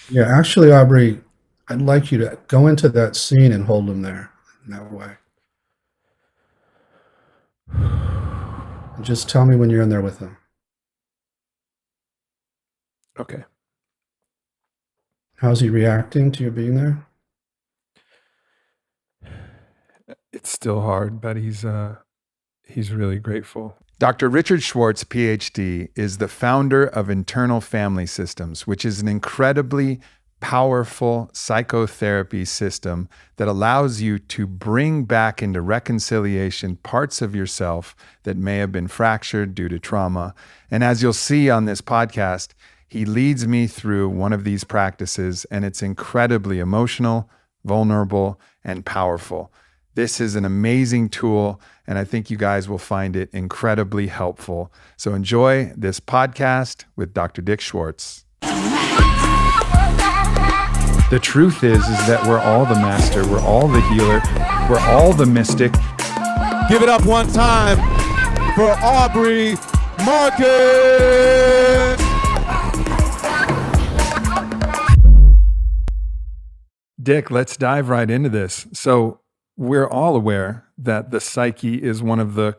Yeah, actually, Aubrey, I'd like you to go into that scene and hold them there in that way. And just tell me when you're in there with them. Okay. How's he reacting to you being there? It's still hard, but he's really grateful. Dr. Richard Schwartz, PhD, is the founder of Internal Family Systems, which is an incredibly powerful psychotherapy system that allows you to bring back into reconciliation parts of yourself that may have been fractured due to trauma. And as you'll see on this podcast, he leads me through one of these practices, and it's incredibly emotional, vulnerable, and powerful. This is an amazing tool, and I think you guys will find it incredibly helpful. So enjoy this podcast with Dr. Dick Schwartz. The truth is that we're all the master, we're all the healer, we're all the mystic. Give it up one time for Aubrey Marcus. Dick, let's dive right into this. So we're all aware that the psyche is one of the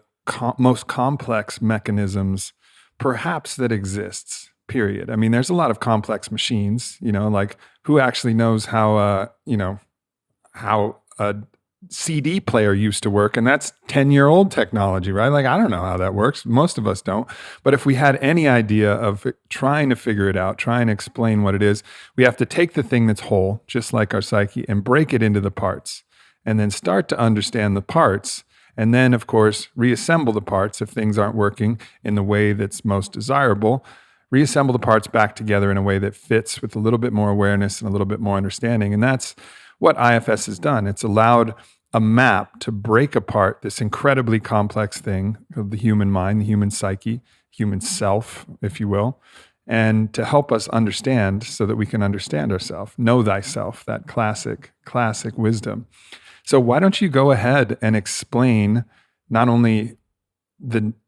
most complex mechanisms perhaps that exists, period. I mean, there's a lot of complex machines, like who actually knows how, how a CD player used to work, and that's 10-year-old technology, right? Like, I don't know how that works. Most of us don't. But if we had any idea of trying to figure it out, trying to explain what it is, we have to take the thing that's whole, just like our psyche, and break it into the parts, and then start to understand the parts. And then, of course, reassemble the parts if things aren't working in the way that's most desirable. Reassemble the parts back together in a way that fits with a little bit more awareness and a little bit more understanding. And that's what IFS has done. It's allowed a map to break apart this incredibly complex thing of the human mind, the human psyche, human self, if you will, and to help us understand so that we can understand ourselves. Know thyself, that classic wisdom. So why don't you go ahead and explain not only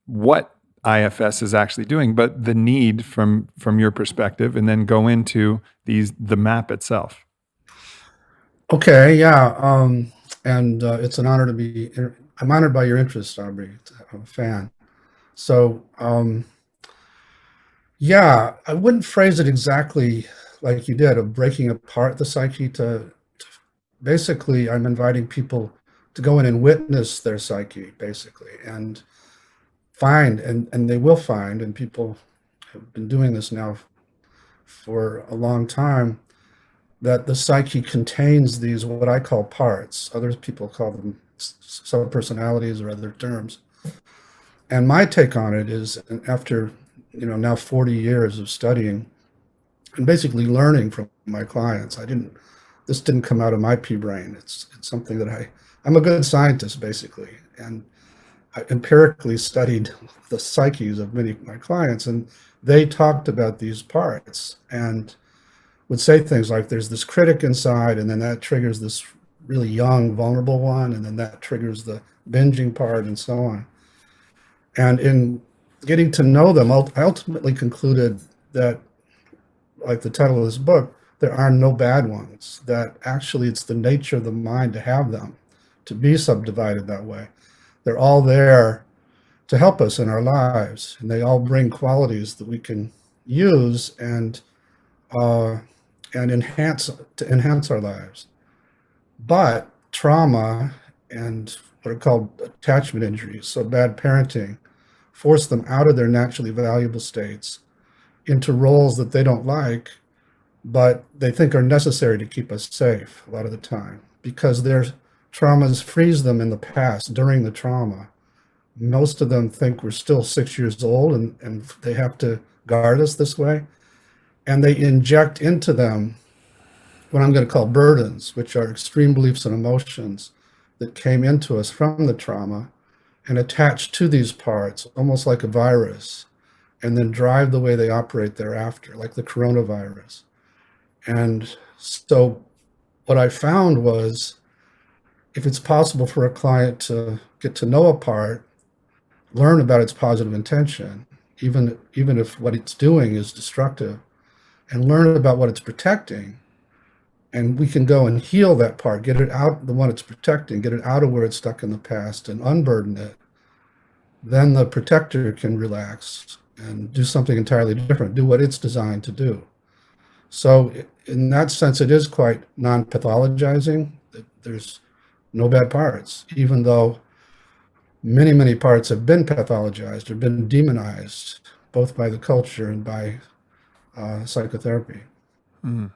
what IFS is actually doing, but the need from your perspective, and then go into the map itself. Okay, yeah. And it's an honor to be, I'm honored by your interest, Aubrey. I'm a fan. So, yeah, I wouldn't phrase it exactly like you did of breaking apart the psyche to basically, I'm inviting people to go in and witness their psyche, basically, and find, and they will find, and people have been doing this now for a long time, that the psyche contains these, what I call parts. Other people call them subpersonalities or other terms. And my take on it is, after now 40 years of studying and basically learning from my clients, this didn't come out of my pea brain. It's something that I'm a good scientist, basically. And I empirically studied the psyches of many of my clients, and they talked about these parts and would say things like there's this critic inside, and then that triggers this really young, vulnerable one, and then that triggers the binging part, and so on. And in getting to know them, I ultimately concluded that, like the title of this book, there are no bad ones, that actually it's the nature of the mind to have them, to be subdivided that way. They're all there to help us in our lives, and they all bring qualities that we can use and enhance our lives. But trauma and what are called attachment injuries, so bad parenting, force them out of their naturally valuable states into roles that they don't like, but they think are necessary to keep us safe a lot of the time, because their traumas freeze them in the past during the trauma. Most of them think we're still 6 years old and they have to guard us this way. And they inject into them what I'm going to call burdens, which are extreme beliefs and emotions that came into us from the trauma and attach to these parts, almost like a virus, and then drive the way they operate thereafter, like the coronavirus. And so what I found was, if it's possible for a client to get to know a part, learn about its positive intention, even if what it's doing is destructive, and learn about what it's protecting. And we can go and heal that part, get it out, the one it's protecting, get it out of where it's stuck in the past and unburden it. Then the protector can relax and do something entirely different, do what it's designed to do. So in that sense, it is quite non-pathologizing. There's no bad parts, even though many, many parts have been pathologized or been demonized, both by the culture and by psychotherapy. Mm.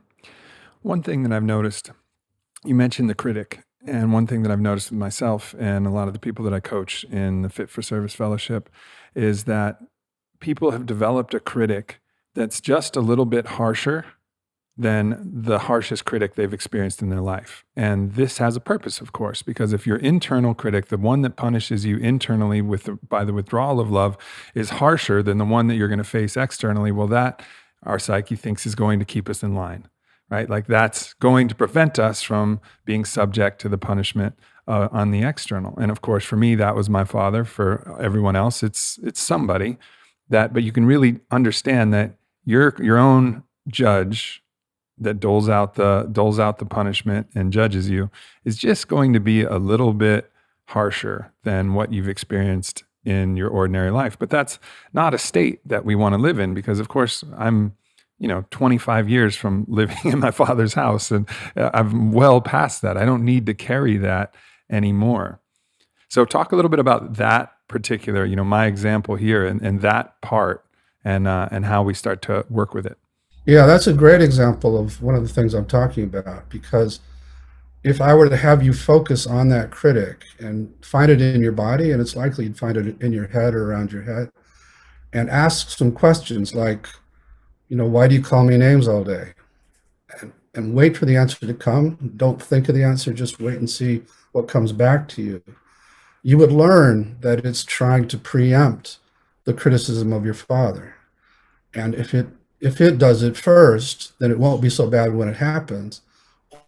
One thing that I've noticed, you mentioned the critic, and one thing that I've noticed with myself and a lot of the people that I coach in the Fit for Service Fellowship is that people have developed a critic that's just a little bit harsher than the harshest critic they've experienced in their life. And this has a purpose, of course, because if your internal critic, the one that punishes you internally by the withdrawal of love, is harsher than the one that you're going to face externally, well, that our psyche thinks is going to keep us in line, right? Like that's going to prevent us from being subject to the punishment on the external. And of course, for me, that was my father. For everyone else, it's somebody but you can really understand that your own judge that doles out the punishment and judges you is just going to be a little bit harsher than what you've experienced in your ordinary life. But that's not a state that we want to live in, because of course I'm 25 years from living in my father's house, and I'm well past that. I don't need to carry that anymore. So talk a little bit about that particular, my example here and that part and how we start to work with it. Yeah, that's a great example of one of the things I'm talking about, because if I were to have you focus on that critic and find it in your body, and it's likely you'd find it in your head or around your head, and ask some questions like, why do you call me names all day? And wait for the answer to come. Don't think of the answer, just wait and see what comes back to you. You would learn that it's trying to preempt the criticism of your father. And if it does it first, then it won't be so bad when it happens.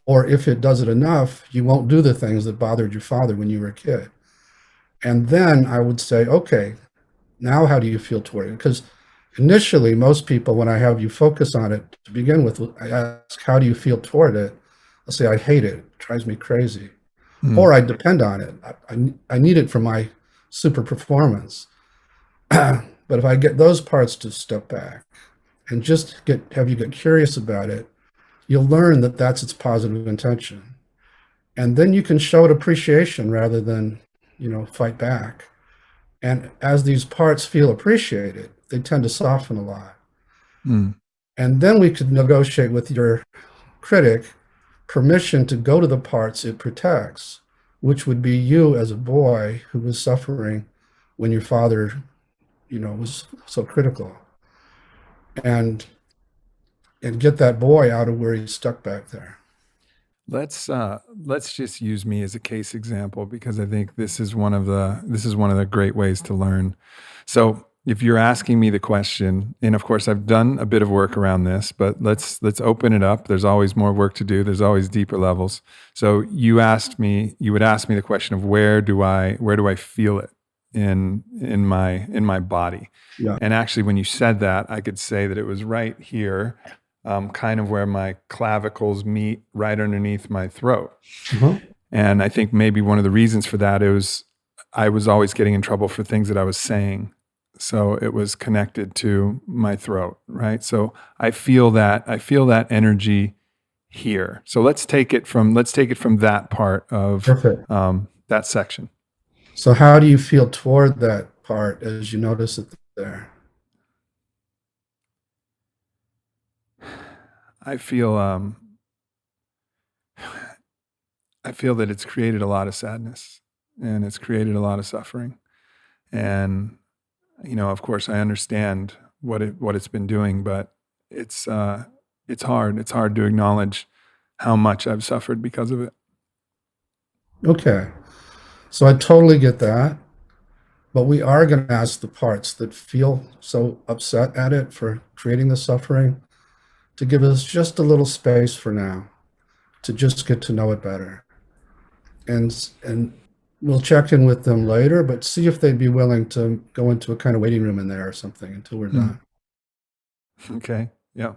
Or if it does it enough, you won't do the things that bothered your father when you were a kid. And then I would say, okay, now how do you feel toward it? Because initially, most people, when I have you focus on it to begin with, I ask, how do you feel toward it? I'll say, I hate it. It drives me crazy. Or I depend on it. I need it for my super performance. But if I get those parts to step back and just have you get curious about it, you'll learn that that's its positive intention. And then you can show it appreciation rather than, fight back. And as these parts feel appreciated, they tend to soften a lot. And then we could negotiate with your critic permission to go to the parts it protects, which would be you as a boy who was suffering when your father, was so critical. And get that boy out of where he's stuck back there. Let's just use me as a case example, because I think this is one of the great ways to learn. So if you're asking me the question, and of course I've done a bit of work around this, but let's open it up. There's always more work to do. There's always deeper levels. So you would ask me the question of where do I feel it in my body? Yeah. And actually, when you said that, I could say that it was right here, kind of where my clavicles meet, right underneath my throat. Uh-huh. And I think maybe one of the reasons for that is I was always getting in trouble for things that I was saying. So it was connected to my throat, right? So I feel that energy here. So let's take it from that part of that section. So how do you feel toward that part as you notice it there? I feel that it's created a lot of sadness and it's created a lot of suffering. And of course, I understand what it's been doing, but it's hard. It's hard to acknowledge how much I've suffered because of it. Okay, so I totally get that, but we are going to ask the parts that feel so upset at it for creating the suffering to give us just a little space for now to just get to know it better. And we'll check in with them later, but see if they'd be willing to go into a kind of waiting room in there or something until we're done. Okay. Yeah.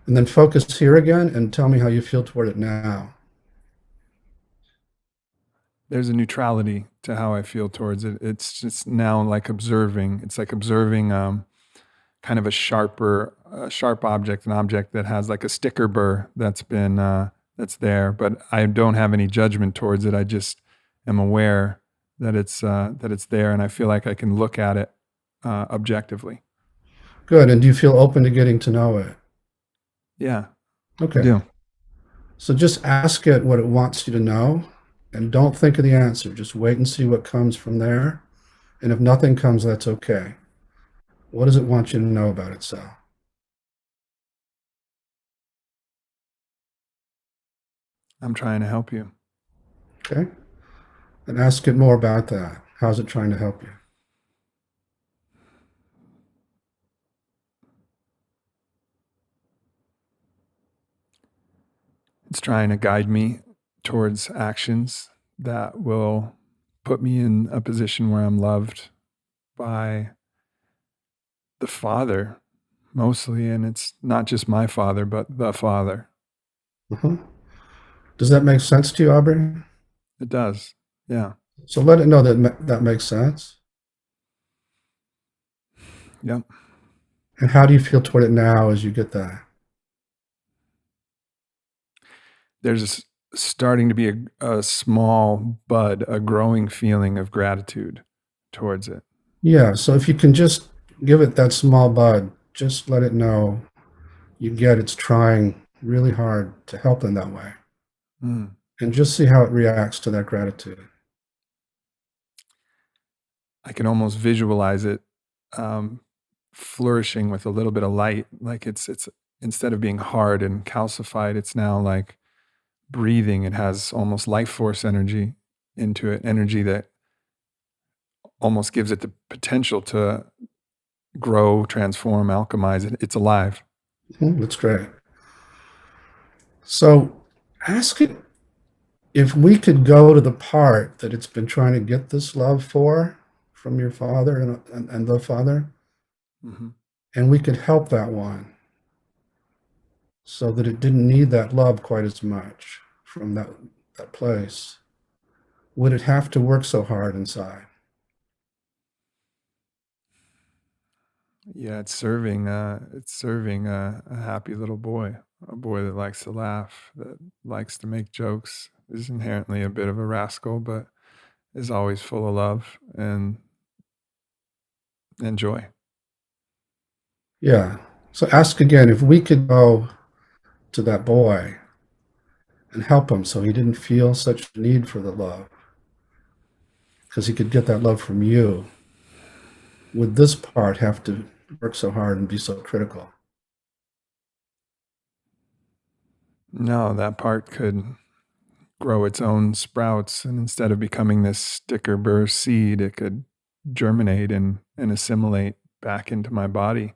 And then focus here again and tell me how you feel toward it now. There's a neutrality to how I feel towards it. It's just now like observing. It's like observing kind of a sharp object, an object that has like a sticker burr that's been that's there, but I don't have any judgment towards it. I just am aware that it's there, and I feel like I can look at it objectively. Good. And do you feel open to getting to know it? Yeah. Okay. I do. So just ask it what it wants you to know, and don't think of the answer. Just wait and see what comes from there. And if nothing comes, that's okay. What does it want you to know about itself? I'm trying to help you. Okay. And ask it more about that. How's it trying to help you? It's trying to guide me towards actions that will put me in a position where I'm loved by the Father mostly. And it's not just my Father, but the Father. Uh-huh. Does that make sense to you, Aubrey? It does. Yeah. So let it know that that makes sense. Yep. And how do you feel toward it now as you get that? There's starting to be a small bud, a growing feeling of gratitude towards it. Yeah, so if you can just give it that small bud, just let it know you get it's trying really hard to help in that way. Mm. And just see how it reacts to that gratitude. I can almost visualize it flourishing with a little bit of light. Like it's instead of being hard and calcified, it's now like breathing. It has almost life force energy into it, energy that almost gives it the potential to grow, transform, alchemize. It's alive. That's great. So ask it if we could go to the part that it's been trying to get this love for from your father and the Father, Mm-hmm. and we could help that one so that it didn't need that love quite as much from that place. Would it have to work so hard inside? Yeah, it's serving a happy little boy, a boy that likes to laugh, that likes to make jokes, is inherently a bit of a rascal, but is always full of love and joy. Yeah. So ask again if we could go to that boy and help him so he didn't feel such a need for the love, because he could get that love from you. Would this part have to work so hard and be so critical? No, that part could grow its own sprouts, and instead of becoming this sticker burr seed, it could germinate and assimilate back into my body.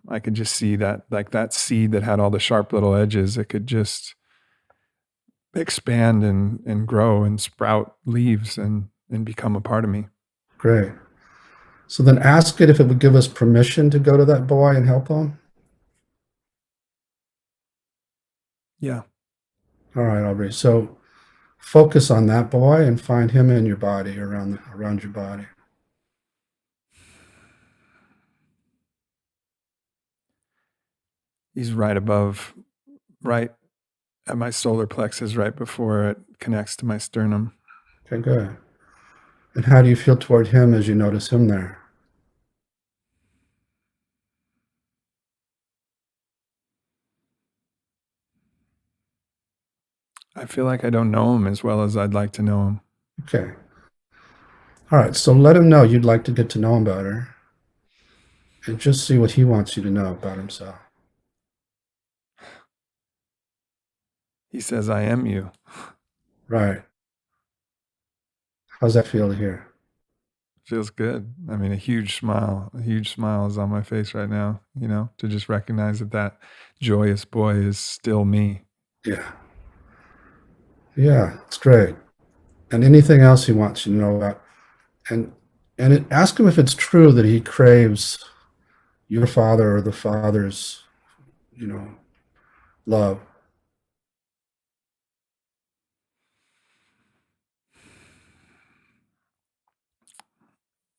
I could just see that, like that seed that had all the sharp little edges, it could just expand and grow and sprout leaves and become a part of me. Great. So then ask it if it would give us permission to go to that boy and help him. Yeah. All right, Aubrey. So focus on that boy and find him in your body, around your body. He's right above, right at my solar plexus, right before it connects to my sternum. Okay, good. And how do you feel toward him as you notice him there? I feel like I don't know him as well as I'd like to know him. Okay. All right, so let him know you'd like to get to know him better, and just see what he wants you to know about himself. He says, I am you. Right. How's that feel to hear? Feels good. I mean, a huge smile is on my face right now, to just recognize that joyous boy is still me. Yeah. Yeah, it's great. And anything else he wants you to know about. And ask him if it's true that he craves your father or the father's love.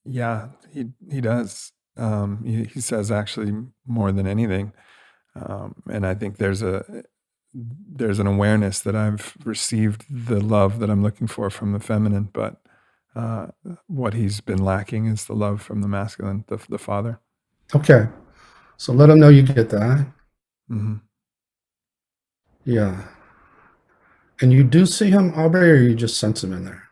Yeah, he does. He says actually more than anything, and I think there's an awareness that I've received the love that I'm looking for from the feminine, but what he's been lacking is the love from the masculine, the father. Okay. So let him know you get that. Mm-hmm. Yeah. And you do see him, Aubrey, or you just sense him in there?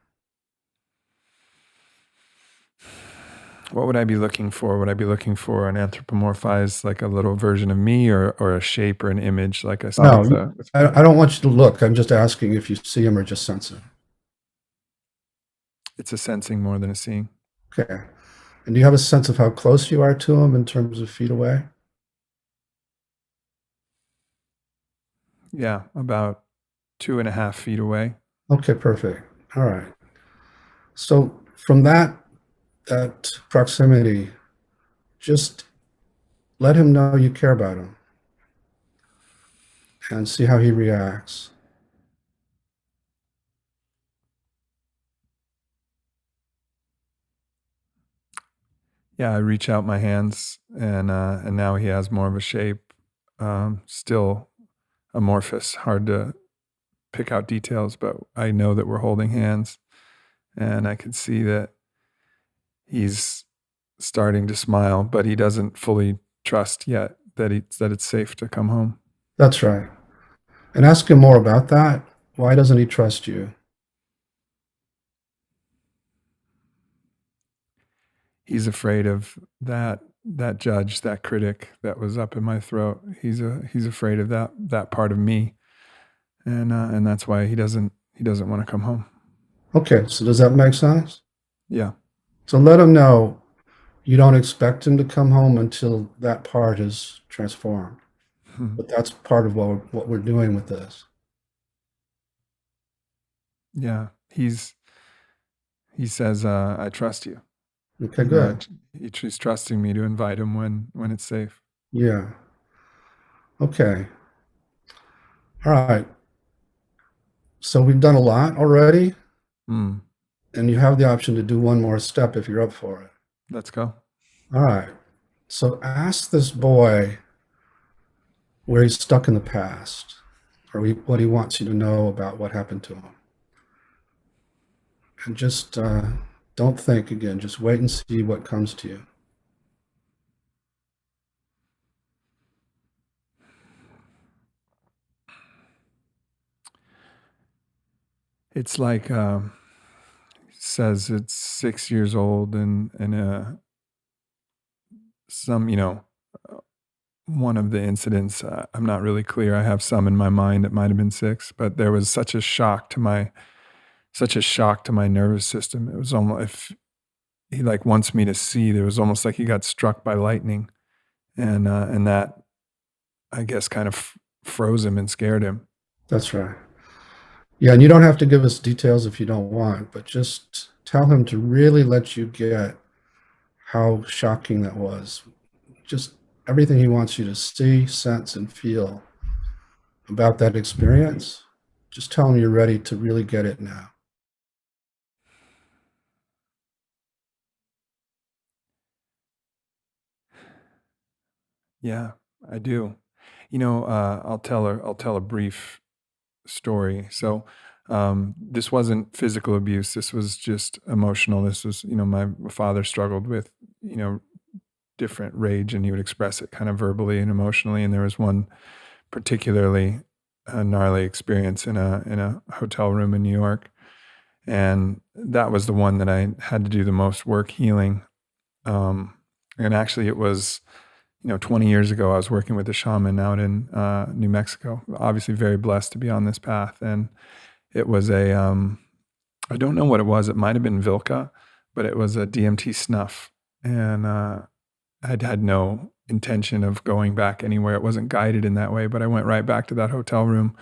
What would I be looking for? Would I be looking for an anthropomorphized, like a little version of me, or a shape or an image like I saw? No, I don't want you to look. I'm just asking if you see him or just sense him. It's a sensing more than a seeing. Okay. And do you have a sense of how close you are to him in terms of feet away? Yeah, about 2.5 feet away. Okay, perfect. All right. So from that proximity, just let him know you care about him and see how he reacts. Yeah, I reach out my hands, and now he has more of a shape. Still amorphous, hard to pick out details, but I know that we're holding hands, and I can see that he's starting to smile, but he doesn't fully trust yet that it's safe to come home. That's right. And ask him more about that. Why doesn't he trust you? He's afraid of that judge, that critic that was up in my throat. He's afraid of that part of me, and that's why he doesn't want to come home. Okay, so does that make sense? Yeah. So let him know you don't expect him to come home until that part is transformed. But that's part of what we're doing with this. Yeah. He says, I trust you. Okay, good. He's trusting me to invite him when it's safe. Yeah. Okay. All right. So we've done a lot already, and you have the option to do one more step if you're up for it. Let's go. All right. So ask this boy where he's stuck in the past, or what he wants you to know about what happened to him. And just don't think again. Just wait and see what comes to you. It's like says it's 6 years old, and some one of the incidents, I'm not really clear. I have some in my mind. It might have been 6, but there was such a shock to my nervous system. It was almost, if he like wants me to see, there was almost like he got struck by lightning, and that, I guess, kind of froze him and scared him. That's right. Yeah, and you don't have to give us details if you don't want, but just tell him to really let you get how shocking that was. Just everything he wants you to see, sense, and feel about that experience. Just tell him you're ready to really get it now. Yeah, I do. I'll tell a brief story. So this wasn't physical abuse. This was just emotional. This was, my father struggled with, different rage, and he would express it kind of verbally and emotionally. And there was one particularly gnarly experience in a hotel room in New York. And that was the one that I had to do the most work healing. And actually it was, 20 years ago, I was working with a shaman out in New Mexico, obviously very blessed to be on this path. And it was I don't know what it was. It might've been Vilca, but it was a DMT snuff. And I'd had no intention of going back anywhere. It wasn't guided in that way, but I went right back to that hotel room.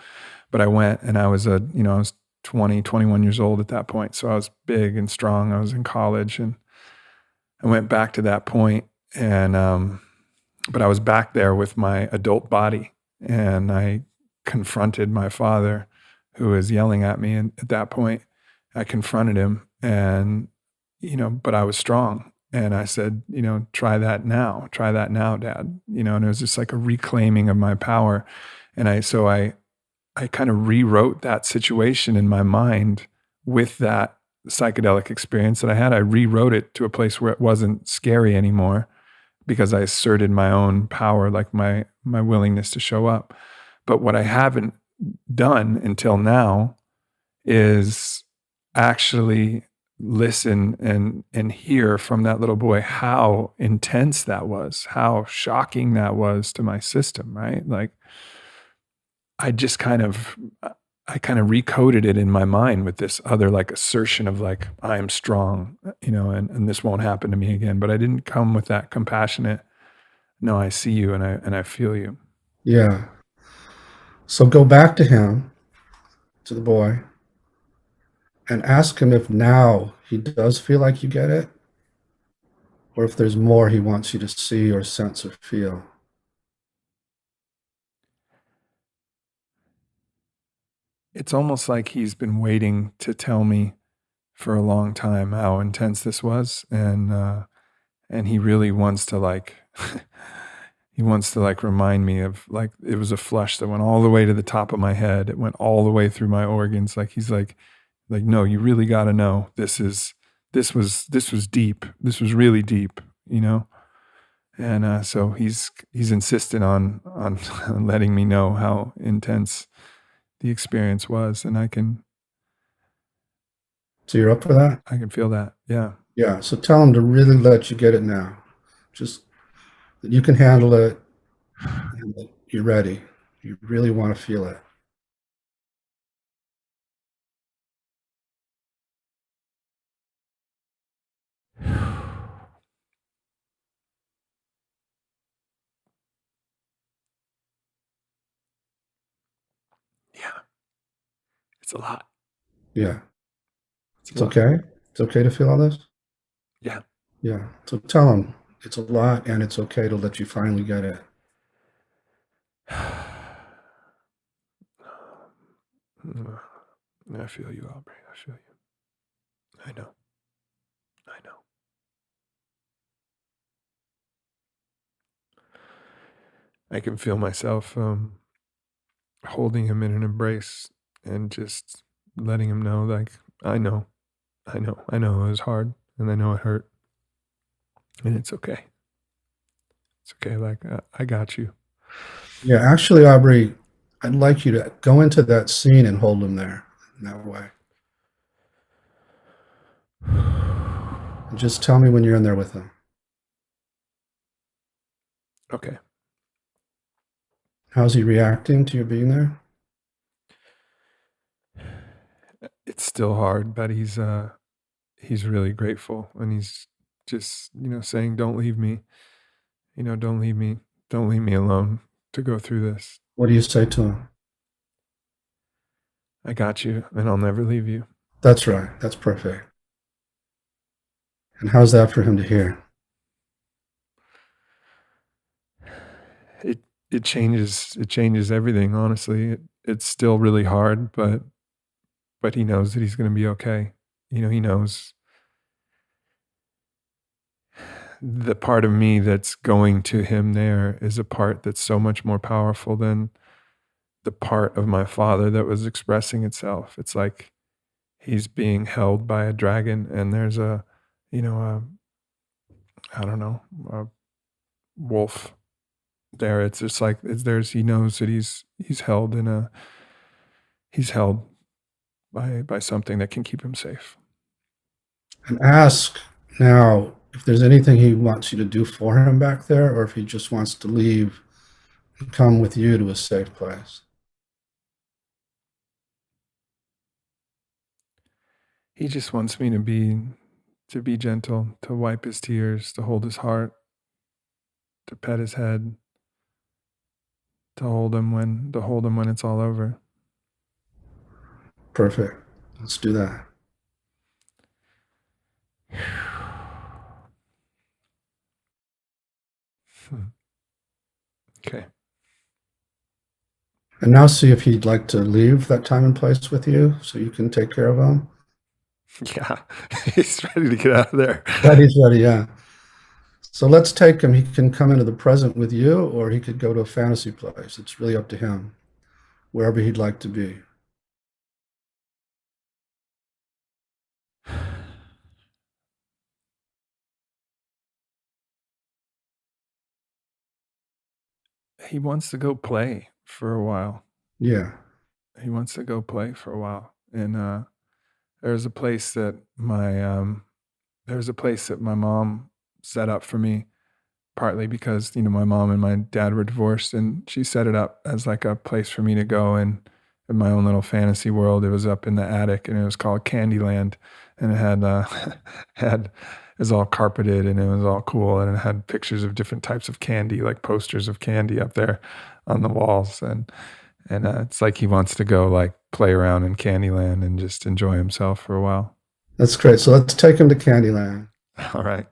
But I went, and I was I was 20, 21 years old at that point. So I was big and strong. I was in college, and I went back to that point, and but I was back there with my adult body, and I confronted my father, who was yelling at me. And at that point, I confronted him, and, but I was strong. And I said, try that now, Dad, and it was just like a reclaiming of my power. And I kind of rewrote that situation in my mind with that psychedelic experience that I had. I rewrote it to a place where it wasn't scary anymore, because I asserted my own power, like my willingness to show up. But what I haven't done until now is actually listen and hear from that little boy how intense that was, how shocking that was to my system, right? Like, I kind of recoded it in my mind with this other like assertion of like, I am strong, and this won't happen to me again. But I didn't come with that compassionate, no, I see you and I feel you. Yeah. So go back to him, to the boy, and ask him if now he does feel like you get it, or if there's more he wants you to see or sense or feel. It's almost like he's been waiting to tell me for a long time how intense this was, and he really wants to like he wants to like remind me of like it was a flush that went all the way to the top of my head. It went all the way through my organs. Like he's like no, you really got to know this was deep. This was really deep, And so he's insistent on letting me know how intense the experience was, and So you're up for that? I can feel that. Yeah. Yeah. So tell him to really let you get it now. Just that you can handle it and that you're ready. You really want to feel it. Yeah. It's a lot. Yeah. It's okay. It's okay to feel all this. Yeah. Yeah. So tell him it's a lot and it's okay to let you finally get it. I feel you, Aubrey. I feel you. I know. I can feel myself holding him in an embrace and just letting him know, like, I know it was hard, and I know it hurt, and it's okay. It's okay. Like, I got you. Yeah. Actually, Aubrey, I'd like you to go into that scene and hold him there in that way. And just tell me when you're in there with him. Okay. How's he reacting to you being there? It's still hard, but he's really grateful, and he's just, saying, don't leave me, don't leave me alone to go through this. What do you say to him? I got you, and I'll never leave you. That's right. That's perfect. And how's that for him to hear? It changes everything, honestly. It's still really hard, but he knows that he's going to be okay. He knows the part of me that's going to him there is a part that's so much more powerful than the part of my father that was expressing itself. It's like he's being held by a dragon, and there's a wolf there. It's just like he knows that he's held by something that can keep him safe. And ask now if there's anything he wants you to do for him back there, or if he just wants to leave and come with you to a safe place. He just wants me to be gentle, to wipe his tears, to hold his heart, to pet his head, to hold him when it's all over. Perfect. Let's do that. Okay. And now see if he'd like to leave that time and place with you so you can take care of him. Yeah, he's ready to get out of there. That he's ready, yeah. So let's take him. He can come into the present with you, or he could go to a fantasy place. It's really up to him, wherever he'd like to be. He wants to go play for a while. Yeah. He wants to go play for a while. And there's a place that my mom set up for me, partly because, my mom and my dad were divorced, and she set it up as like a place for me to go and in my own little fantasy world. It was up in the attic, and it was called Candyland, and it had it was all carpeted, and it was all cool, and it had pictures of different types of candy, like posters of candy up there on the walls, and it's like he wants to go like play around in Candyland and just enjoy himself for a while. That's great. So let's take him to Candyland. All right.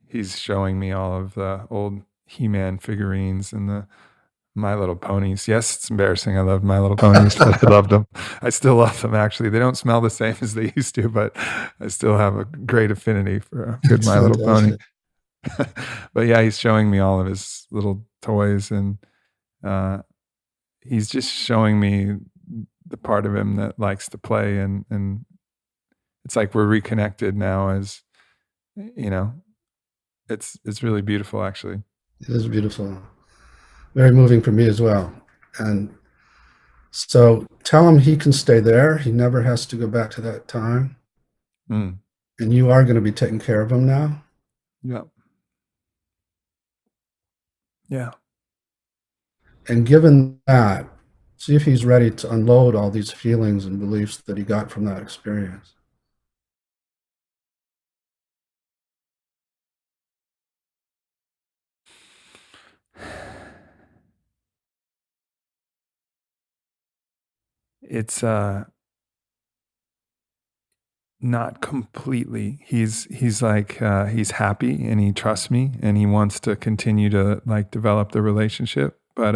He's showing me all of the old He-Man figurines and the My Little Ponies. Yes, it's embarrassing. I loved My Little Ponies, but I loved them. I still love them, actually. They don't smell the same as they used to, but I still have a great affinity for a good That's My Little Pony. fantastic. But yeah, he's showing me all of his little toys, and he's just showing me the part of him that likes to play, and it's like we're reconnected now. As it's really beautiful, actually. It is beautiful. Very moving for me as well. And so tell him he can stay there. He never has to go back to that time. Mm. And you are going to be taking care of him now. Yeah. Yeah. And given that, see if he's ready to unload all these feelings and beliefs that he got from that experience. It's not completely. He's like he's happy, and he trusts me, and he wants to continue to like develop the relationship, but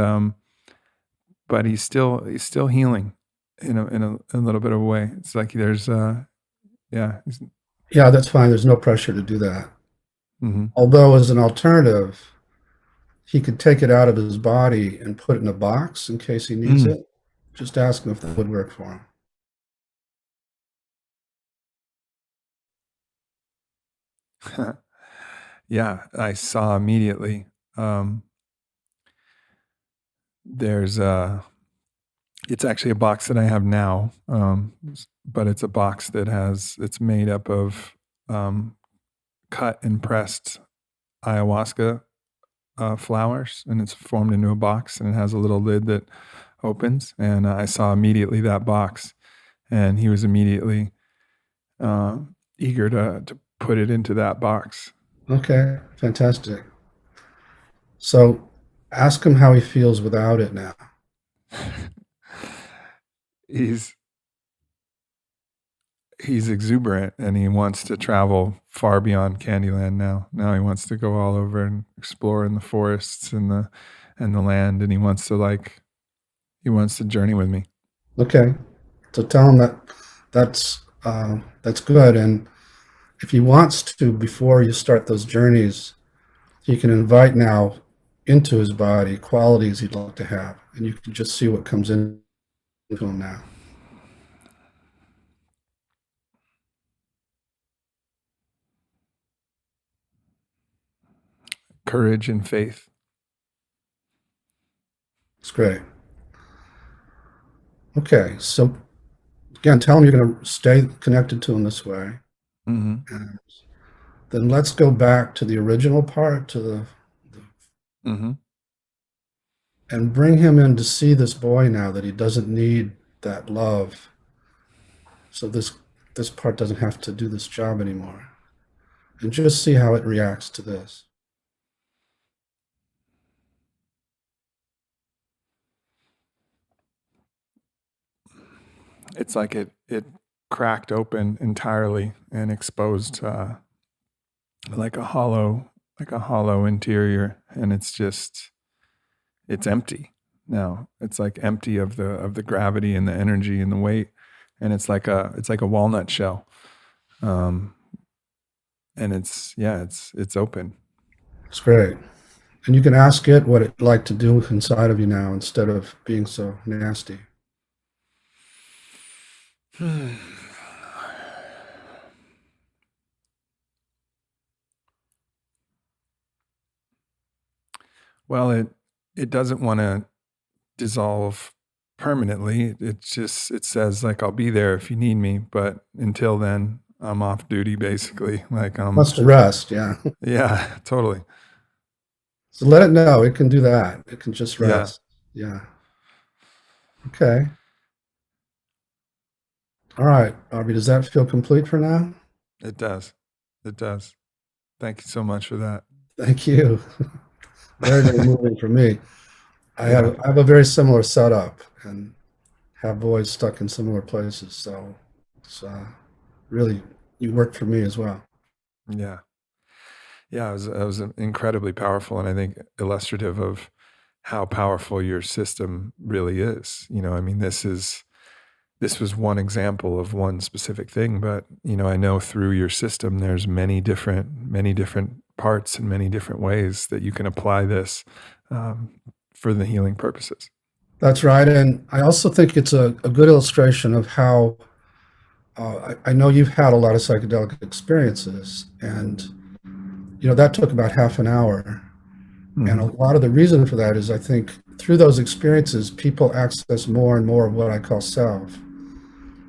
he's still healing in a little bit of a way. It's like there's yeah. Yeah, that's fine. There's no pressure to do that. Mm-hmm. Although, as an alternative, he could take it out of his body and put it in a box in case he needs it. Just ask him if that would work for him. Yeah, I saw immediately. There's it's actually a box that I have now, but it's a box it's made up of cut and pressed ayahuasca flowers, and it's formed into a box, and it has a little lid that opens. And I saw immediately that box, and he was immediately eager to put it into that box. Okay, fantastic. So ask him how he feels without it now. He's exuberant, and he wants to travel far beyond Candyland now. Now he wants to go all over and explore in the forests and the land, and he wants to journey with me. Okay, so tell him that's good. And if he wants to, before you start those journeys, he can invite now into his body qualities he'd like to have, and you can just see what comes into him now. Courage and faith. It's great. Okay, so again, tell him you're going to stay connected to him this way. Mm-hmm. And then let's go back to the original part, Mm-hmm. and bring him in to see this boy now that he doesn't need that love. So this part doesn't have to do this job anymore. And just see how it reacts to this. It's like it cracked open entirely and exposed like a hollow interior, and it's empty now. It's like empty of the gravity and the energy and the weight, and it's like a walnut shell. And it's open. It's great. And you can ask it what it'd like to do inside of you now instead of being so nasty. Well, it doesn't want to dissolve permanently. It says like, I'll be there if you need me, but until then I'm off duty, basically. Like Wants to rest, yeah. Yeah, totally. So let it know it can do that. It can just rest. Yeah. Okay. All right, Aubrey, does that feel complete for now? It does. Thank you so much for that. Thank you. Very, very moving for me. I have a very similar setup and have boys stuck in similar places. So it's really, you worked for me as well. Yeah. Yeah, it was incredibly powerful, and I think illustrative of how powerful your system really is. I mean, this was one example of one specific thing, but I know through your system there's many different parts and many different ways that you can apply this for the healing purposes. That's right, and I also think it's a good illustration of how I know you've had a lot of psychedelic experiences, and that took about half an hour. Mm-hmm. And a lot of the reason for that is I think through those experiences, people access more and more of what I call self.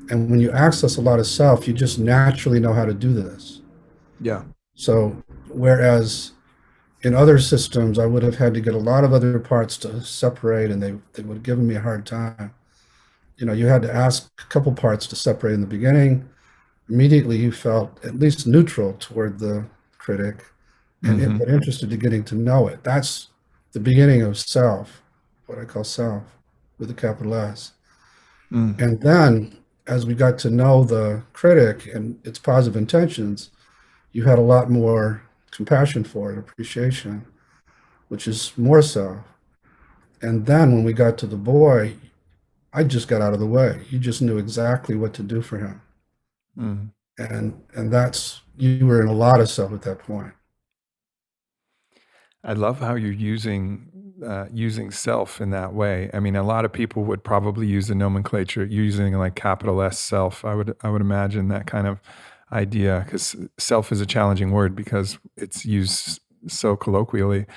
And when you access a lot of self, you just naturally know how to do this. Yeah. So whereas in other systems, I would have had to get a lot of other parts to separate, and they would have given me a hard time. You had to ask a couple parts to separate in the beginning. Immediately, you felt at least neutral toward the critic, and interested in getting to know it. That's the beginning of self, what I call self, with a capital S. And then, as we got to know the critic and its positive intentions, you had a lot more compassion for it, appreciation, which is more self. And then when we got to the boy, I just got out of the way. You just knew exactly what to do for him. And that's, you were in a lot of self at that point. I love how you're using self in that way. I mean, a lot of people would probably use the nomenclature using like capital S self. I would imagine that kind of idea, because self is a challenging word because it's used so colloquially.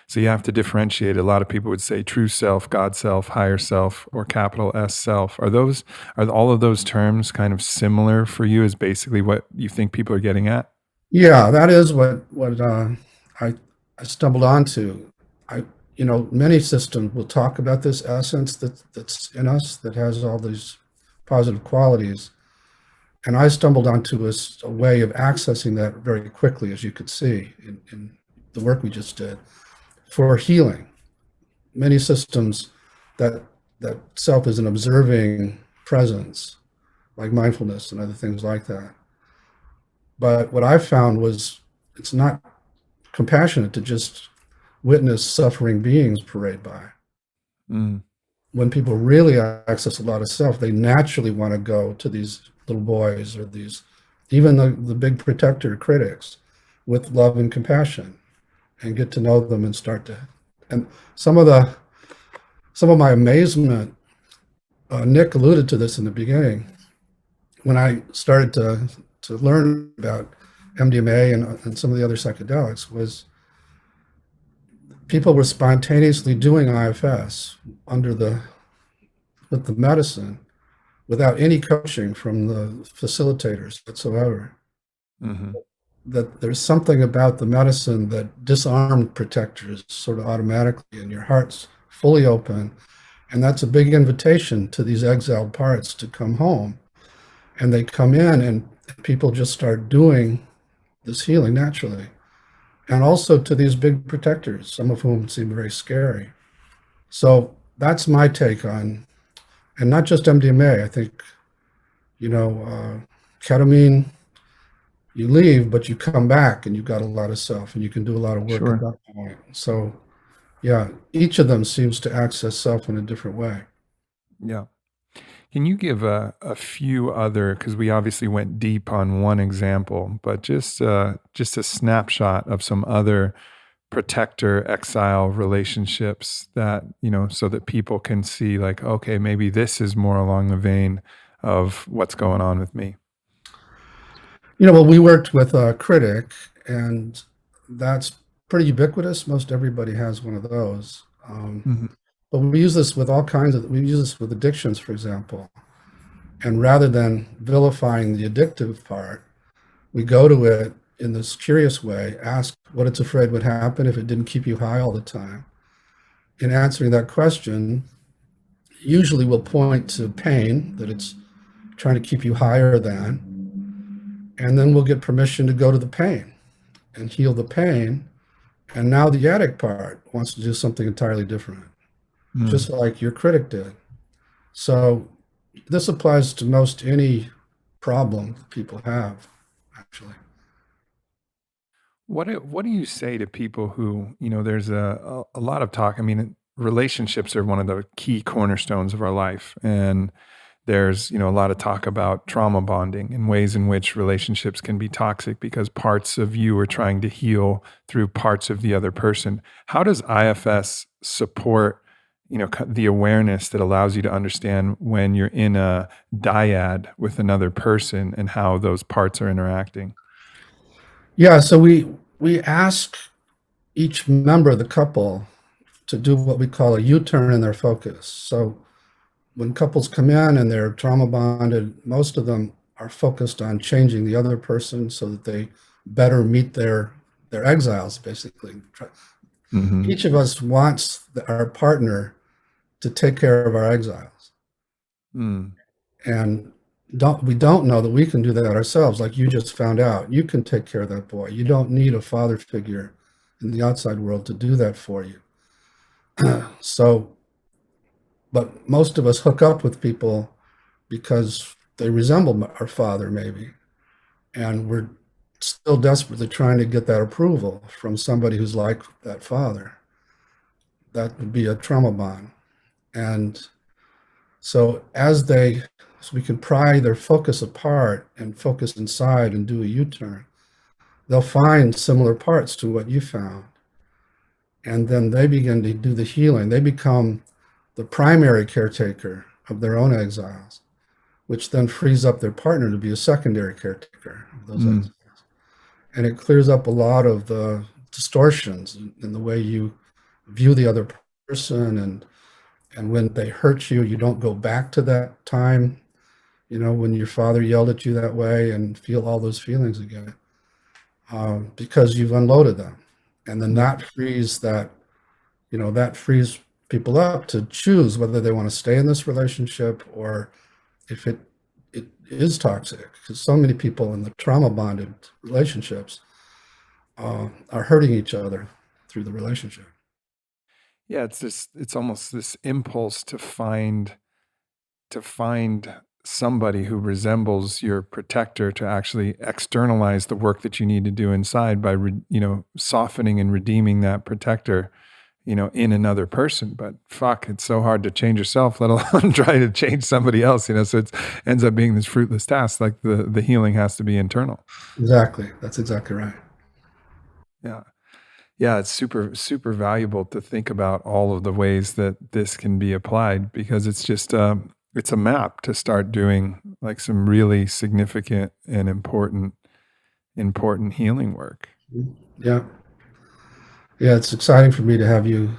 So you have to differentiate. A lot of people would say true self, God self, higher self, or capital S self. Are all of those terms kind of similar for you as basically what you think people are getting at? Yeah, that is what I stumbled onto. Many systems will talk about this essence that's in us that has all these positive qualities. And I stumbled onto a way of accessing that very quickly, as you could see in the work we just did, for healing. Many systems that self is an observing presence, like mindfulness and other things like that. But what I found was it's not compassionate to just witness suffering beings parade by. When people really access a lot of self, they naturally want to go to these little boys or these, even the big protector critics, with love and compassion, and get to know them and start to. And some of my amazement, Nick alluded to this in the beginning, when I started to learn about MDMA and some of the other psychedelics, was people were spontaneously doing IFS with the medicine without any coaching from the facilitators whatsoever. That there's something about the medicine that disarmed protectors sort of automatically, and your heart's fully open. And that's a big invitation to these exiled parts to come home. And they come in, and people just start doing this healing naturally. And also to these big protectors, some of whom seem very scary. So that's my take on, and not just MDMA. I think Ketamine, you leave, but you come back and you've got a lot of self and you can do a lot of work at Sure. that point. So, yeah, each of them seems to access self in a different way. Yeah. Can you give a few other, because we obviously went deep on one example, but just a snapshot of some other protector exile relationships that, so that people can see like, okay, maybe this is more along the vein of what's going on with me. Well, we worked with a critic, and that's pretty ubiquitous. Most everybody has one of those. Mhm. But we use this with we use this with addictions, for example. And rather than vilifying the addictive part, we go to it in this curious way, ask what it's afraid would happen if it didn't keep you high all the time. In answering that question, usually we'll point to pain, that it's trying to keep you higher than, and then we'll get permission to go to the pain and heal the pain. And now the addict part wants to do something entirely different, just like your critic did. So this applies to most any problem people have, actually. What do you say to people who, there's a lot of talk. I mean, relationships are one of the key cornerstones of our life. And there's, a lot of talk about trauma bonding and ways in which relationships can be toxic because parts of you are trying to heal through parts of the other person. How does IFS support, the awareness that allows you to understand when you're in a dyad with another person and how those parts are interacting? Yeah, so we ask each member of the couple to do what we call a U-turn in their focus. So when couples come in and they're trauma bonded, most of them are focused on changing the other person so that they better meet their exiles, basically. Mm-hmm. Each of us wants our partner to take care of our exiles. Mm. And we don't know that we can do that ourselves. Like you just found out, you can take care of that boy. You don't need a father figure in the outside world to do that for you. But most of us hook up with people because they resemble our father, maybe. And we're still desperately trying to get that approval from somebody who's like that father. That would be a trauma bond. And so we can pry their focus apart and focus inside and do a U-turn, they'll find similar parts to what you found. And then they begin to do the healing. They become the primary caretaker of their own exiles, which then frees up their partner to be a secondary caretaker of those exiles. And it clears up a lot of the distortions in the way you view the other person. And when they hurt you, you don't go back to that time, when your father yelled at you that way and feel all those feelings again, because you've unloaded them. And then that frees people up to choose whether they want to stay in this relationship or if it is toxic. Because so many people in the trauma bonded relationships are hurting each other through the relationship. Yeah, it's almost this impulse to find somebody who resembles your protector to actually externalize the work that you need to do inside by softening and redeeming that protector, in another person. But fuck, it's so hard to change yourself, let alone try to change somebody else, so it ends up being this fruitless task. Like the healing has to be internal. Exactly. That's exactly right. Yeah. Yeah, it's super, super valuable to think about all of the ways that this can be applied because it's just it's a map to start doing like some really significant and important healing work. Yeah. Yeah, it's exciting for me to have you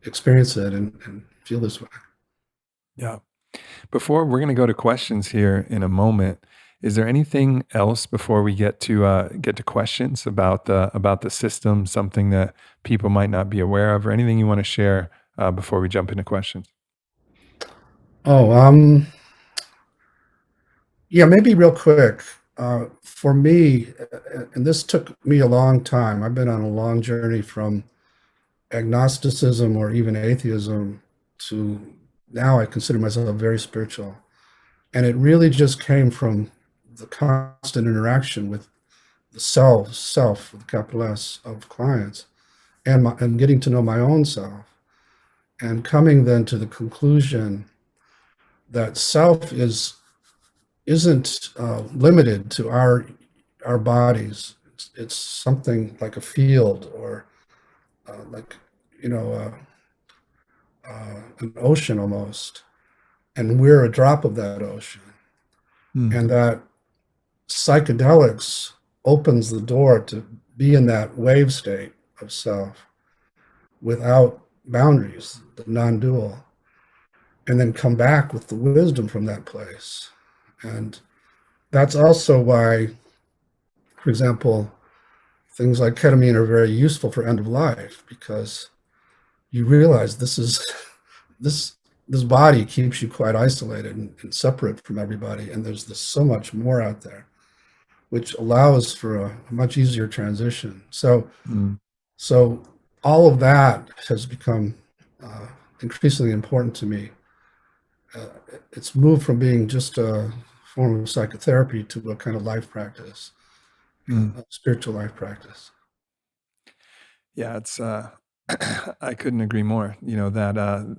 experience it and feel this way. Yeah. Before we're going to go to questions here in a moment, is there anything else before we get to questions about the system, something that people might not be aware of, or anything you want to share before we jump into questions? Oh, yeah, maybe real quick. For me, and this took me a long time. I've been on a long journey from agnosticism or even atheism to now I consider myself very spiritual. And it really just came from the constant interaction with the self with capital S of clients, and getting to know my own self, and coming then to the conclusion that self isn't limited to our bodies. It's something like a field, or like, you know, an ocean almost, and we're a drop of that ocean. And that psychedelics opens the door to be in that wave state of self without boundaries, the non-dual, and then come back with the wisdom from that place. And that's also why, for example, things like ketamine are very useful for end of life, because you realize this body keeps you quite isolated and separate from everybody, and there's so much more out there, which allows for a much easier transition. So all of that has become increasingly important to me. It's moved from being just a form of psychotherapy to a kind of life practice, a spiritual life practice. Yeah, it's I couldn't agree more. You know, that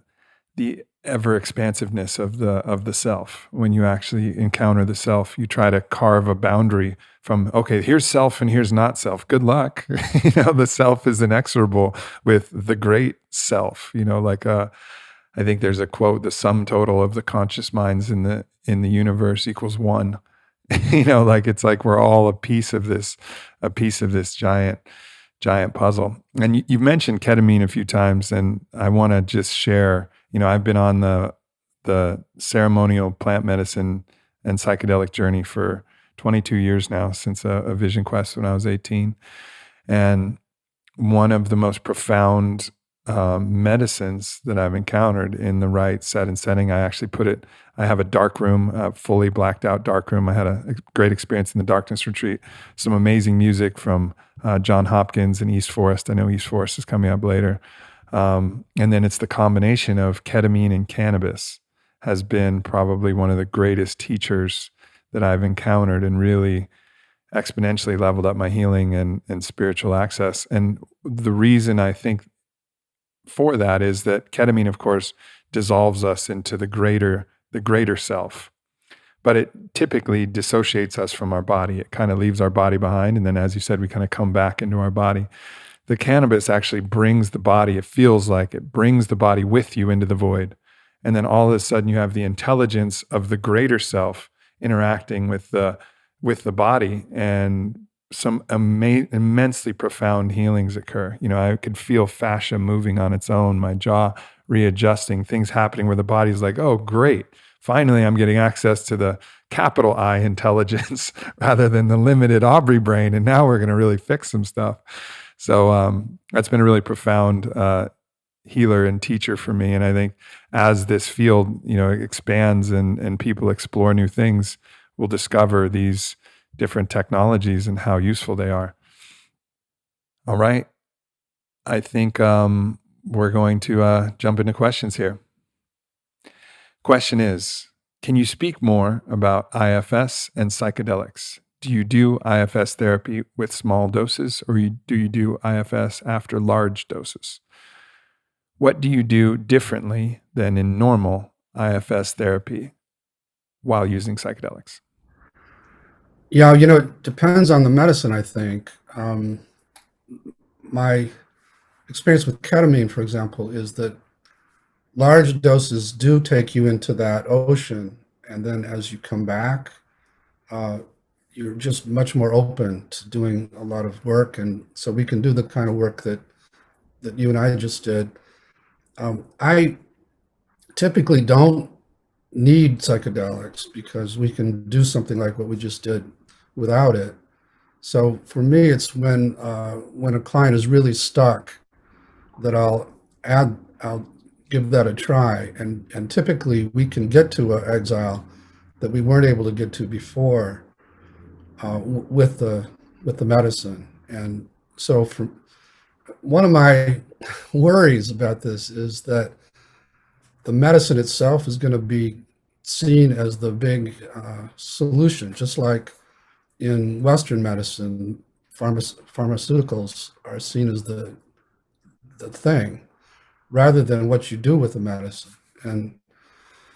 the ever expansiveness of the self. When you actually encounter the self, you try to carve a boundary from, okay, here's self and here's not self. Good luck. You know, the self is inexorable with the great self. You know, like I think there's a quote: the sum total of the conscious minds in the universe equals one. You know, like it's like we're all a piece of this giant puzzle. And you've mentioned ketamine a few times, and I want to just share, you know, I've been on the ceremonial plant medicine and psychedelic journey for 22 years now, since a vision quest when I was 18. And one of the most profound medicines that I've encountered in the right set and setting, I have a dark room, a fully blacked out dark room. I had a great experience in the darkness retreat. Some amazing music from John Hopkins and East Forest. I know East Forest is coming up later. And then it's the combination of ketamine and cannabis has been probably one of the greatest teachers that I've encountered, and really exponentially leveled up my healing and spiritual access. And the reason I think for that is that ketamine, of course, dissolves us into the greater self, but it typically dissociates us from our body. It kind of leaves our body behind, and then, as you said, we kind of come back into our body. The cannabis actually brings the body, it feels like it brings the body with you into the void. And then all of a sudden you have the intelligence of the greater self interacting with the body, and some immensely profound healings occur. You know, I could feel fascia moving on its own, my jaw readjusting, things happening where the body's like, oh, great. Finally, I'm getting access to the capital I intelligence rather than the limited Aubrey brain. And now we're going to really fix some stuff. So that's been a really profound healer and teacher for me. And I think as this field, you know, expands and people explore new things, we'll discover these different technologies and how useful they are. All right. I think we're going to jump into questions here. Question is, can you speak more about IFS and psychedelics? Do you do IFS therapy with small doses, or do you do IFS after large doses? What do you do differently than in normal IFS therapy while using psychedelics? Yeah, you know, it depends on the medicine, I think. My experience with ketamine, for example, is that large doses do take you into that ocean. And then as you come back, you're just much more open to doing a lot of work. And so we can do the kind of work that you and I just did. I typically don't need psychedelics because we can do something like what we just did without it. So for me, it's when a client is really stuck that I'll give that a try. And typically we can get to an exile that we weren't able to get to before with the medicine. And so one of my worries about this is that the medicine itself is going to be seen as the big solution, just like in Western medicine, pharmaceuticals are seen as the thing rather than what you do with the medicine. And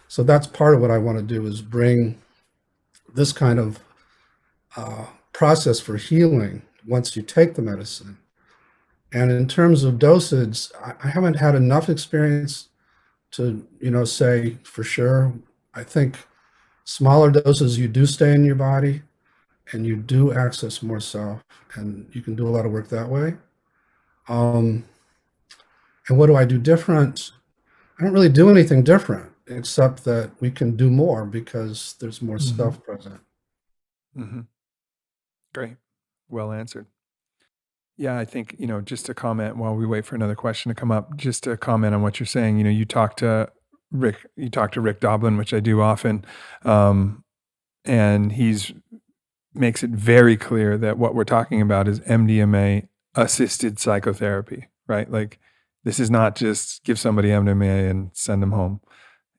so that's part of what I want to do, is bring this kind of process for healing once you take the medicine. And in terms of dosage, I haven't had enough experience to, say for sure. I think smaller doses, you do stay in your body and you do access more self, and you can do a lot of work that way. And what do I do different? I don't really do anything different, except that we can do more because there's more self present. Mm-hmm. Great. Well answered. Yeah, I think, just to comment while we wait for another question to come up, just to comment on what you're saying, you talk to Rick Doblin, which I do often. And he's makes it very clear that what we're talking about is MDMA assisted psychotherapy, right? Like, this is not just give somebody MDMA and send them home.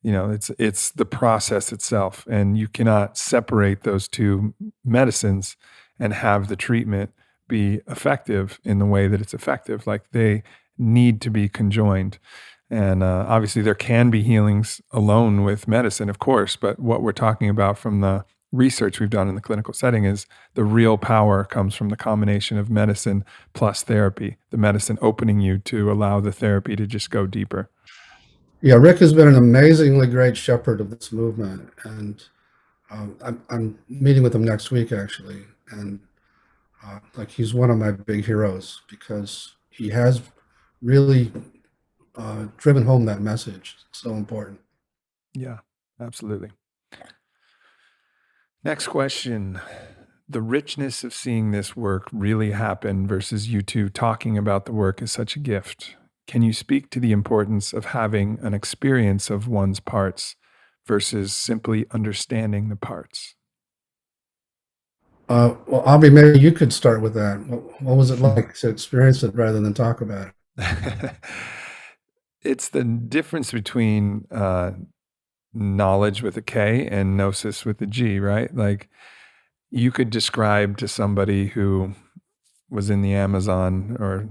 It's the process itself, and you cannot separate those two medicines and have the treatment be effective in the way that it's effective. Like, they need to be conjoined. And obviously there can be healings alone with medicine, of course, but what we're talking about from the research we've done in the clinical setting is the real power comes from the combination of medicine plus therapy, the medicine opening you to allow the therapy to just go deeper. Yeah, Rick has been an amazingly great shepherd of this movement, and I'm meeting with him next week, actually, and he's one of my big heroes because he has really driven home that message. It's so important. Yeah, absolutely. Next question. The richness of seeing this work really happen versus you two talking about the work is such a gift. Can you speak to the importance of having an experience of one's parts versus simply understanding the parts? Well, Aubrey, maybe you could start with that. What was it like to experience it rather than talk about it? It's the difference between knowledge with a K and gnosis with a G, right? Like, you could describe to somebody who was in the Amazon or,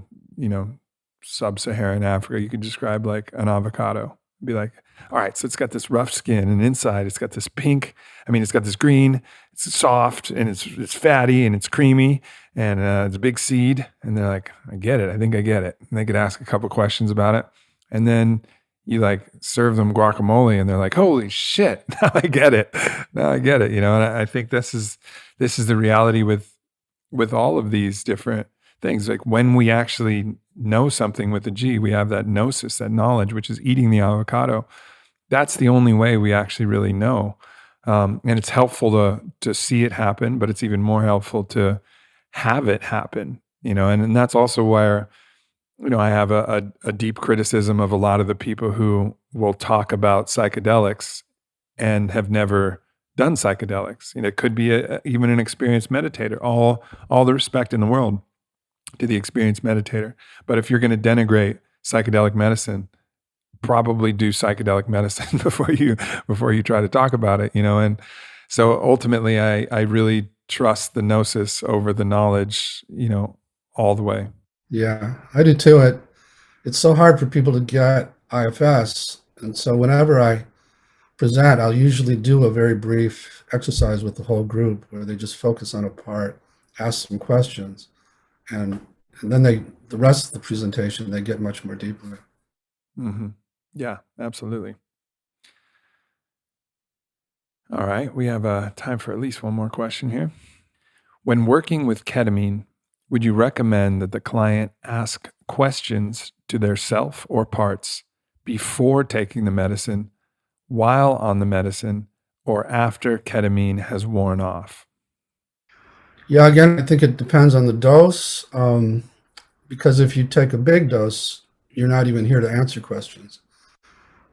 sub-Saharan Africa, you could describe like an avocado. Be like, all right, so it's got this rough skin, and inside it's got this pink. It's got this green. It's soft and it's fatty and it's creamy and it's a big seed. And they're like, I get it. I think I get it. And they could ask a couple questions about it, and then you like serve them guacamole, and they're like, holy shit! Now I get it. And I think this is the reality with all of these different things. Like, when we actually know something with a G, we have that gnosis, that knowledge, which is eating the avocado. That's the only way we actually really know. And it's helpful to see it happen, but it's even more helpful to have it happen, and that's also where, I have a deep criticism of a lot of the people who will talk about psychedelics and have never done psychedelics. It could be even an experienced meditator. All the respect in the world to the experienced meditator. But if you're going to denigrate psychedelic medicine, probably do psychedelic medicine before you try to talk about it, And so ultimately, I really trust the gnosis over the knowledge, all the way. Yeah, I do too. It's so hard for people to get IFS. And so whenever I present, I'll usually do a very brief exercise with the whole group where they just focus on a part, ask some questions, and then the rest of the presentation, they get much more deeply. Mm-hmm. Yeah, absolutely. All right, we have time for at least one more question here. When working with ketamine, would you recommend that the client ask questions to their self or parts before taking the medicine, while on the medicine, or after ketamine has worn off? Yeah, again, I think it depends on the dose, because if you take a big dose, you're not even here to answer questions.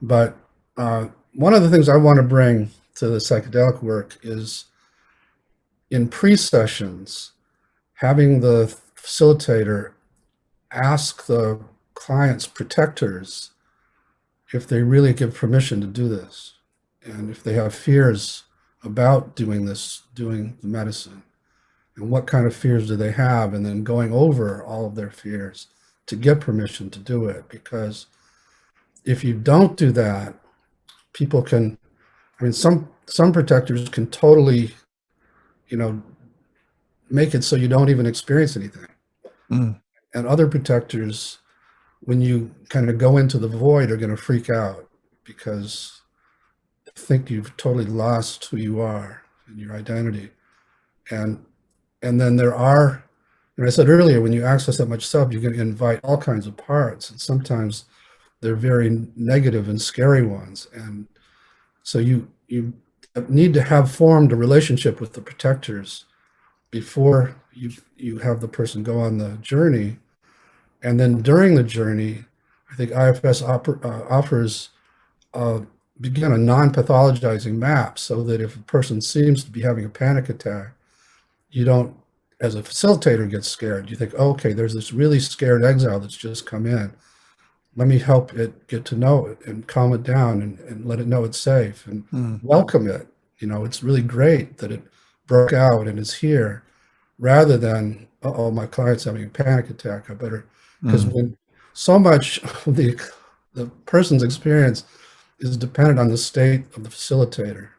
But one of the things I want to bring to the psychedelic work is, in pre-sessions, having the facilitator ask the client's protectors if they really give permission to do this. and if they have fears about doing the medicine, and what kind of fears do they have, and then going over all of their fears to get permission to do it. Because if you don't do that, people can, I mean, some protectors can totally, make it so you don't even experience anything. And other protectors, when you kind of go into the void, are going to freak out because they think you've totally lost who you are and your identity. And then there are, and I said earlier, when you access that much self, you're going to invite all kinds of parts, and sometimes they're very negative and scary ones. And so you need to have formed a relationship with the protectors before you have the person go on the journey. And then during the journey, I think IFS offers begin a non-pathologizing map, so that if a person seems to be having a panic attack, you don't, as a facilitator, get scared. You think, okay, there's this really scared exile that's just come in. Let me help it get to know it and calm it down and let it know it's safe and welcome it. It's really great that it broke out and is here, rather than, oh, my client's having a panic attack. I better, because when so much of the person's experience is dependent on the state of the facilitator.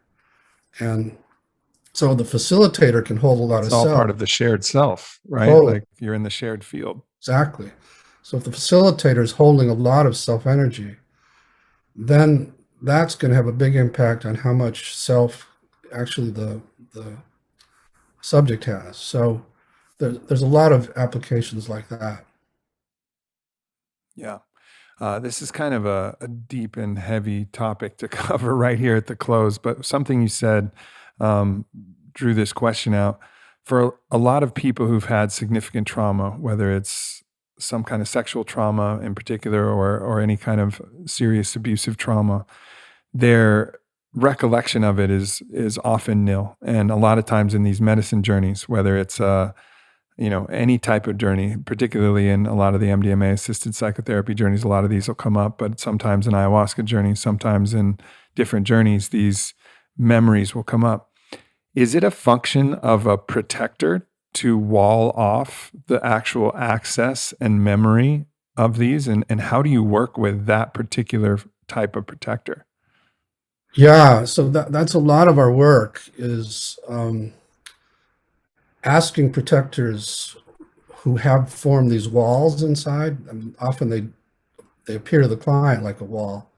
And so the facilitator can hold a lot it's of all self. part of the shared self, right? Totally. Like you're in the shared field. Exactly. So if the facilitator is holding a lot of self-energy, then that's going to have a big impact on how much self actually the subject has. So there's a lot of applications like that. Yeah. This is kind of a deep and heavy topic to cover right here at the close, but something you said drew this question out. For a lot of people who've had significant trauma, whether it's some kind of sexual trauma in particular or any kind of serious abusive trauma, their recollection of it is often nil. And a lot of times in these medicine journeys, whether it's any type of journey, particularly in a lot of the MDMA-assisted psychotherapy journeys, a lot of these will come up, but sometimes in ayahuasca journeys, sometimes in different journeys, these memories will come up. Is it a function of a protector to wall off the actual access and memory of these? And how do you work with that particular type of protector? Yeah, so that's a lot of our work is asking protectors who have formed these walls inside. I mean, often they appear to the client like a wall,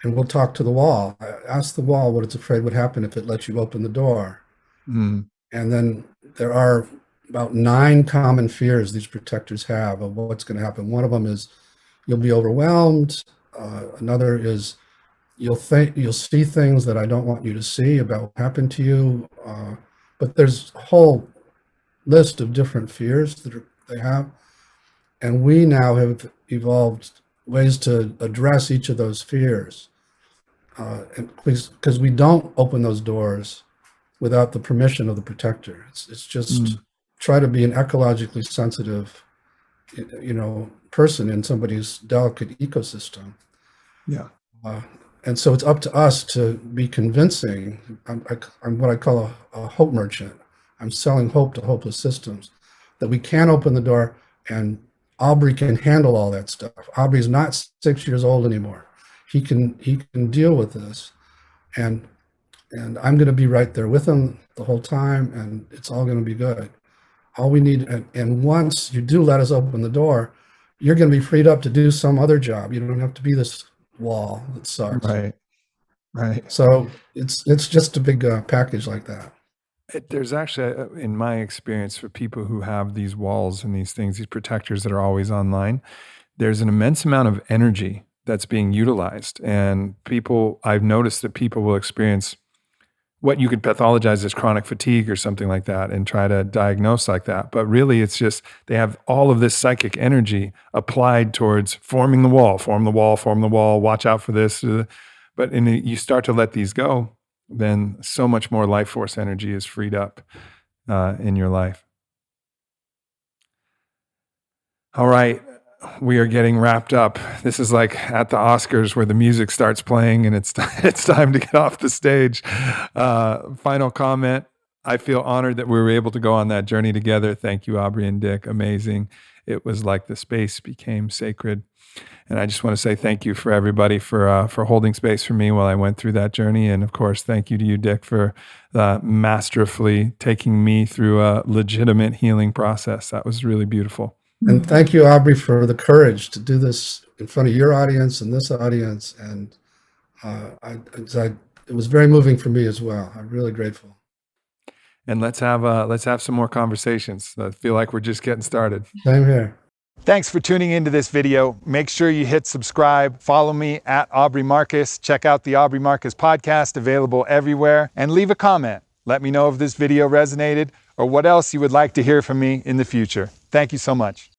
and we'll talk to the wall. Ask the wall what it's afraid would happen if it lets you open the door. And then there are about 9 common fears these protectors have of what's going to happen. One of them is you'll be overwhelmed. Another is you'll see things that I don't want you to see about what happened to you. But there's a whole list of different fears that they have. And we now have evolved ways to address each of those fears. Because we don't open those doors without the permission of the protector. It's just try to be an ecologically sensitive, person in somebody's delicate ecosystem. Yeah. And so it's up to us to be convincing. I'm what I call a hope merchant. I'm selling hope to hopeless systems, that we can open the door, and Aubrey can handle all that stuff. Aubrey's not 6 years old anymore. He can deal with this, and I'm going to be right there with him the whole time, and it's all going to be good. All we need, and once you do let us open the door, you're going to be freed up to do some other job. You don't have to be this wall that sucks. Right. So it's just a big package like that. There's actually, in my experience, for people who have these walls and these things, these protectors that are always online, there's an immense amount of energy that's being utilized. And I've noticed that people will experience what you could pathologize as chronic fatigue or something like that and try to diagnose like that. But really, it's just they have all of this psychic energy applied towards forming the wall, form the wall, watch out for this. But you start to let these go, then so much more life force energy is freed up in your life. All right. we are getting wrapped up. This is like at the Oscars where the music starts playing and it's time to get off the stage. Final comment. I feel honored that we were able to go on that journey together. Thank you, Aubrey and Dick. Amazing. It was like the space became sacred. And I just want to say thank you for everybody for holding space for me while I went through that journey. And of course, thank you to you, Dick, for masterfully taking me through a legitimate healing process. That was really beautiful. And thank you, Aubrey, for the courage to do this in front of your audience and this audience. And it was very moving for me as well. I'm really grateful. And let's have some more conversations. I feel like we're just getting started. Same here. Thanks for tuning into this video. Make sure you hit subscribe. Follow me at Aubrey Marcus. Check out the Aubrey Marcus podcast, available everywhere. And leave a comment. Let me know if this video resonated or what else you would like to hear from me in the future. Thank you so much.